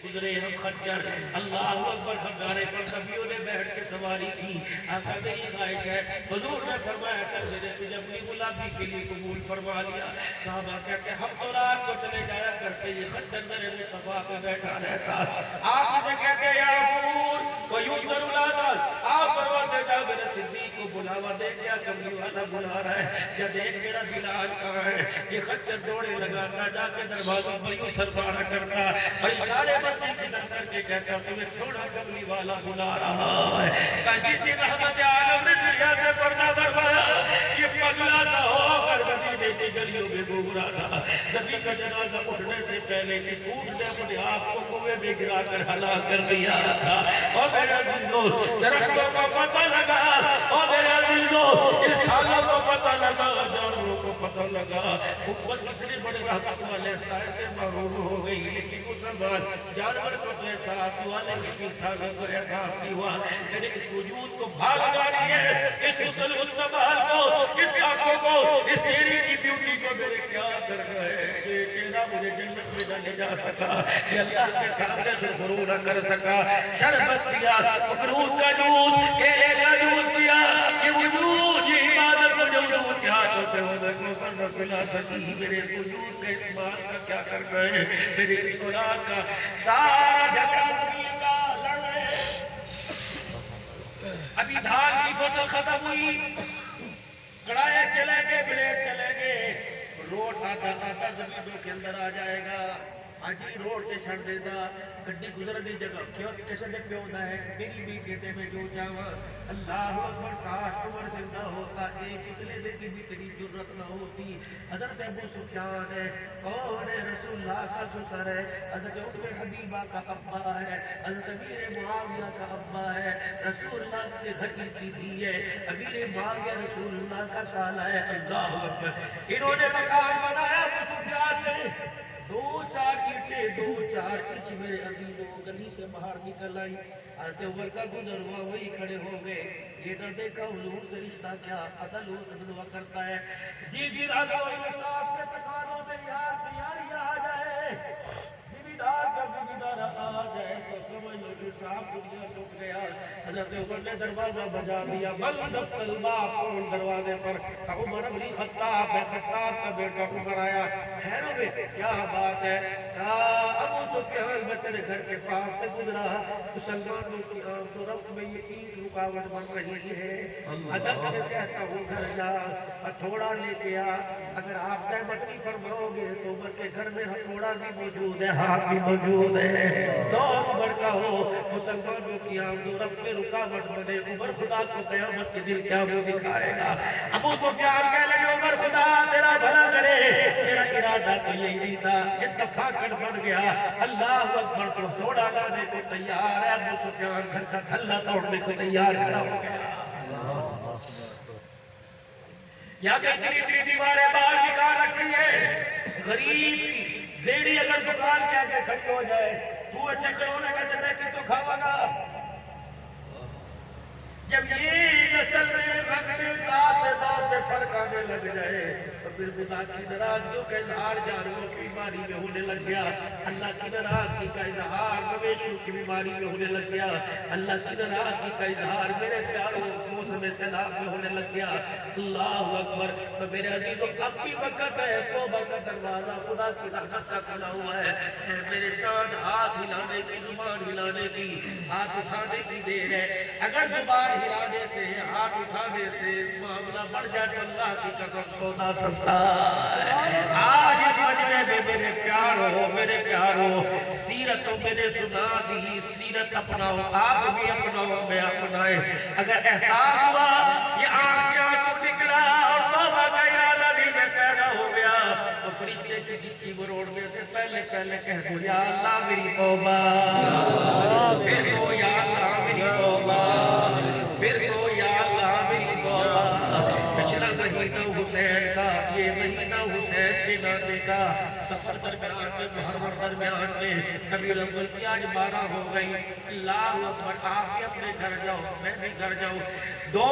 گزرے ہم خچر اللہ اکبر خدارے پر کبھیوں نے بیٹھ کے سواری کی آقا میری خواہش ہے حضور نے فرمایا چل میرے تجھے اپنی غلامی کے لیے قبول فرما لیا صحابہ کہتے ہم تو رات کو چلے جایا کرتے یہ خچر در مصطفیٰ پہ بیٹھا رہتا آپ مجھے کہتے یا عبور ویوسر اولادات آپ پرواتے جا میرے صدیق کو بلاوا دے کیا کملی والا بلا رہا ہے یا دیکھ میرا بلال کہاں ہے یہ خچر دوڑے لگاتا جا کے دروازوں پر یوں سر بارا کرتا اور اشارے بچے کی در کر کے کہتا تمہیں چھوڑا کملی والا بلا رہا ہے کہا جی رحمت عالم نے دنیا سے پردہ بروایا یہ پگلا سا ہو کر مدینے کی گلیوں میں گھوم رہا تھا نبی کا جنازہ اٹھنے سے پہلے اس اونٹ نے اپنے آپ کو کنویں میں گرا کر ہلاک کر دیا تھا اور میرے عزیزو درختوں کو پتہ لگا اور میرے عزیزو انسانوں کو پتہ لگا جانوروں کو پتہ لگا حکومت کتنی بڑی رحمت والے سائے سے محروم ہو گئی لیکن مسلمان جانور کو تو احساس ہوا لیکن انسانوں کو احساس نہیں ہوا میرے اس وجود کو بھا لگانی ہے اس حسن مستقبل کو اس آنکھوں کو اس تیری کی بیوٹی کو میرے کیا کر گئے یہ چیزہ مجھے جنت میں نہ لے جا سکا یہ اللہ کے سامنے سے ضرور نہ کر سکا شربت دیا مکروہ کا جوس کیلے کا جوس دیا یہ وجود یہ عبادت مجھے وجود کے ہاتھوں سے ہونے کو سر نہ پلا سکی میرے اس وجود کے اس بات کا کیا کر گئے میرے اس اولاد کا سارا جھگڑا زمین کا لڑ رہے ابھی دھان کی فصل ختم ہوئی کڑائے چلے گئے بلیڈ چلے گئے روڈ آتا آتا زمینوں کے اندر آ جائے گا آجی روڈ تے چھڑ دیتا گھڑی گزر دی جگہ کیوں کیسے دے پیودا ہے میری بھی کہتے میں جو چاہوا اللہ اکبر کاش عمر زندہ ہوتا ایک اچلے دے کی بھی تیری جرت نہ ہوتی حضرت ابو سفیان ہے کون ہے رسول اللہ کا سسر ہے حضرت ام حبیبہ کا ابا ہے حضرت امیر معاویہ کا ابا ہے رسول اللہ کے گھر کی دی ہے امیر معاویہ رسول اللہ کا سالہ ہے اللہ اکبر انہوں نے مکان بنایا ابو سفیان نے دو چار اینٹیں دو چار انچ میرے عزیزوں گلی سے باہر نکل آئی حضرت عمر کا گزر ہوا وہی کھڑے ہو گئے یہ نہ دیکھا حضور سے رشتہ کیا عدل و تدلوہ کرتا ہے جی راجہ و انصاف کے تقاضوں سے یار تیاری آ جائے ذمہ دار کا ذمہ دار آ جائے تو سمجھ لو کہ صاحب دنیا سے اٹھ گیا حضرت عمر نے دروازہ بجا دیا بلد الباب کون دروازے پر عمر بن خطاب ہے خطاب کا بیٹا عمر آیا خیر ہوئے کیا بات ہے ابو سفیان میں تیرے گھر کے پاس سے گزرا مسلمانوں کی آمد و رفت میں یہ ایک رکاوٹ بن رہی ہے ادب سے کہتا ہوں گھر جا ہتھوڑا لے کے آ اگر آپ رحمت نہیں فرماؤ گے تو عمر کے گھر میں ہتھوڑا بھی موجود ہے ہاتھ بھی موجود ہے تو عمر کا ہو مسلمانوں کی آمد و رفت میں رکاوٹ بنے عمر خدا کو قیامت کے دن کیا وہ دکھائے گا ابو سفیان کہنے لگے عمر خدا تیرا بھلا کرے میرا ارادہ تو یہی نہیں تھا اتفاقاً بن گیا اللہ اکبر کو تھوڑا لانے کو تیار ہے ابو سفیان گھر کا تھلا توڑنے کو تیار کھڑا ہو گیا یہاں پہ اتنی دیواریں باہر نکال رکھی ہے غریب کی بیڑی اگر دکان کے آگے کھڑی ہو جائے تو اچھے کھڑونے کا جب کہ تو کھاوا گا جب یہ نسل میں وقت ذات دار پہ فرق آنے لگ جائے تو پھر خدا کی ناراضگیوں کا اظہار جانوروں کی بیماری میں ہونے لگ گیا اللہ کی ناراضگی کا اظہار مویشیوں کی بیماری میں ہونے لگ گیا اللہ کی ناراضگی کا اظہار میرے پیاروں موسم سیلاب میں ہونے لگ گیا اللہ اکبر تو میرے عزیزوں اب بھی وقت ہے توبہ کا دروازہ خدا کی رحمت کا کھلا ہوا ہے میرے چاند ہاتھ ہلانے کی زبان ہلانے کی ہاتھ اٹھانے کی دیر ہے اگر زبان ہلانے سے ہاتھ اٹھانے سے اس معاملہ بڑھ جائے تو اللہ کی قسم سونا سستا ہے آج اس مجمع میں میرے پیارو سیرت میں نے سنا دی سیرت اپناؤ آپ بھی اپناؤ میں اپنائے اگر احساس ہوا یہ آنکھ سے آنسو نکلا اور توبہ کا ارادہ دل میں پیدا ہو گیا تو فرشتے کی جھکی مروڑنے سے پہلے کہہ دو یا اللہ میری توبہ پھر کو یا اللہ میری توبہ پھر کو یا اللہ میری توبہ پچھلا مہینہ حسین کا یہ مہینہ حسین کے نانے کا سفر درمیان میں محرم درمیان میں نبی الاول کی آج 12 ہو گئی اللہ اکبر آپ بھی اپنے گھر جاؤ میں بھی گھر جاؤں 2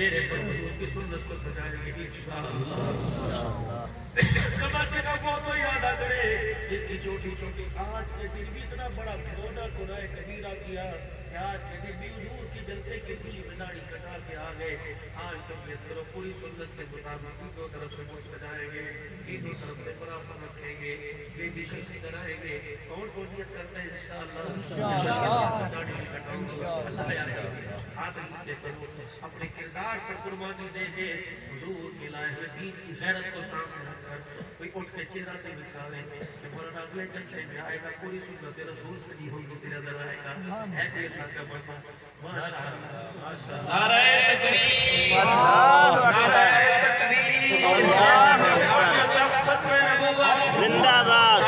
چہرے پر حضور کی سنت کو سجائیں گے انشاءاللہ۔ کم سے کم وہ تو ارادہ کرے جن کی چھوٹی چھوٹی آج کے دن بھی اتنا بڑا گناہ گناہ کبیرہ کیا کہ آج کے دن بھی حضور کی جلسے کی خوشی میں داڑھی کٹا کے آ گئے۔ آج تبیت کرو پوری سنت کے مطابق دو طرف سے مجھ سجائیں گے، تینوں طرف سے برابر رکھیں گے، بے بی شخصی کرائیں گے۔ کون کو نیت کرتے ہیں انشاءاللہ داڑھی کٹاؤں گا اللہ یاد ہاتھ نیچے کرو، اپنے کردار پر قربانی دے دے۔ حضور کے لائے ہوئے دین کی غیرت کو سامنے رکھ کر کوئی اٹھ کے چہرہ تے دکھاوے کہ مولانا اگلے جلسے میں آئے گا پوری سنت رسول سجی ہوئی تو تیرے نظر آئے گا۔ ہے کوئی اللہ کا بندہ ماشاءاللہ ماشاءاللہ نعرہ تکبیر نعرہ تکبیر زندہ باد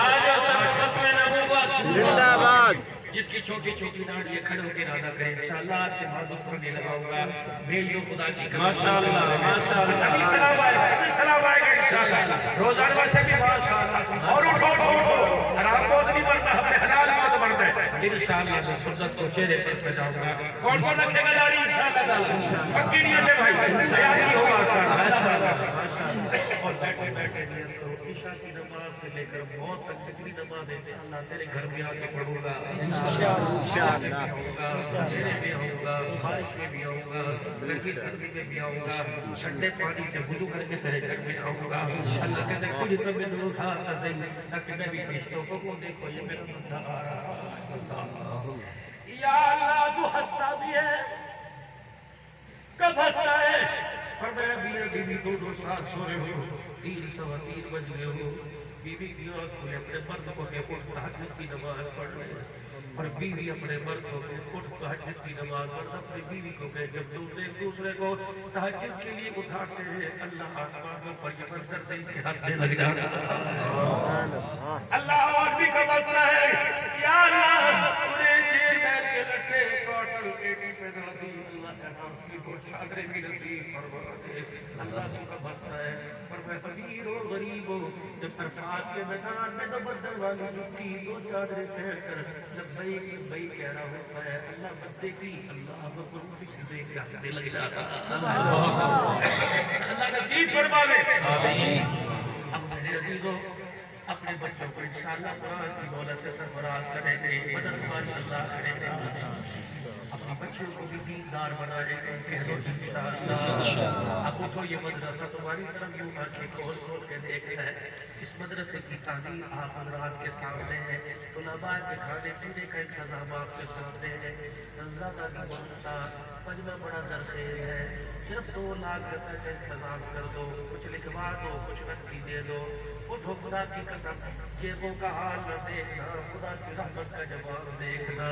زندہ باد۔ جس کی چھوٹی چھوٹی داڑھی کھڑے ہو کے ارادہ کریں انشاءاللہ آج کے بعد دوسروں نے لگاؤں گا بھیج دو خدا کی قسم ماشاءاللہ ماشاءاللہ ابھی سلام آئے گا انشاءاللہ روزانہ واسے بھی ماشاءاللہ اور اٹھو حرام موت نہیں مرنا ہم نے حلال موت مرنا ہے انشاءاللہ میں سنت کو چہرے پر سجاؤں گا۔ کون کون رکھے گا داڑھی انشاءاللہ پکی نیت ہے بھائی سیاحی ہوگا ماشاءاللہ اور بیٹھے بیٹھے نیت کرو عشاء کی نماز سے لے کر موت تک جتنی نماز انشاءاللہ تیرے گھر میں آ کے پڑھوں گا انشاءاللہ میرے میں آؤں گا، بارش میں بھی آؤں گا، گرمی سردی میں بھی آؤں گا، ٹھنڈے پانی سے وضو کر کے تیرے گھر میں آؤں گا۔ اللہ کہتے ہیں کچھ تو میں نور کھاتا صحیح تاکہ میں بھی فرشتوں کو دیکھو یہ میرا بندہ آ رہا ہے۔ یا اللہ تو ہنستا بھی ہے کب ہنستا ہے؟ فرمایا میاں بیوی دو ساتھ سو رہے ہو 3 بج گئے ہو، بیوی کی آنکھ کھلے اپنے مرد کو کہ اٹھ تہجد کی نماز پڑھ لے، اور بیوی اپنے مرد کو کہ اٹھ تہجد کی نماز پڑھ، اپنی بیوی کو کہ جب دونوں ایک دوسرے کو تہجد کے لیے اٹھاتے ہیں اللہ آسمانوں پر یہ منظر دیکھ کے ہنسنے لگ جاتا ہے۔ اللہ اور بھی کب ہنستا ہے؟ یا اللہ انہیں چیر بیل کے لٹے کاٹل ایٹی پہ نہ دی اللہ احرام کی کو چادریں بھی نصیب فرما دے۔ اللہ تو کب ہنستا ہے؟ فرمائے امیر و غریب ہو جب عرفات کے میدان میں تبدل والی جھکی 2 چادریں پہن کر لبیک لبیک کہہ رہا ہوتا ہے اللہ بندے کی اللہ اکبر کسی سے ہنسنے لگ جاتا اللہ نصیب فرماوے آمین۔ اب میرے عزیزوں اپنے بچوں کو انشاءاللہ قرآن کی دولت سے سرفراز کریں گے، مدد اللہ کریں گے، اپنی بچوں کو بھی دیندار بنائیں گے، کہہ دو انشاءاللہ۔ اب اٹھو یہ مدرسہ تمہاری طرف یوں آنکھیں کھول کھول کے دیکھتا ہے، اس مدرسے کی تعلیم آپ حضرات کے سامنے ہے، طلباء کے کھانے پینے کا انتظام آپ کے سامنے ہے، زیادہ نہیں بولتا، مجمع بڑا درخیز ہے، صرف 2 لاکھ روپے کا انتظام کر دو، کچھ لکھوا دو، کچھ نقدی دے دو۔ اٹھو خدا کی قسم جیبوں کا حال نہ دیکھنا، خدا کی رحمت کا جواب دیکھنا۔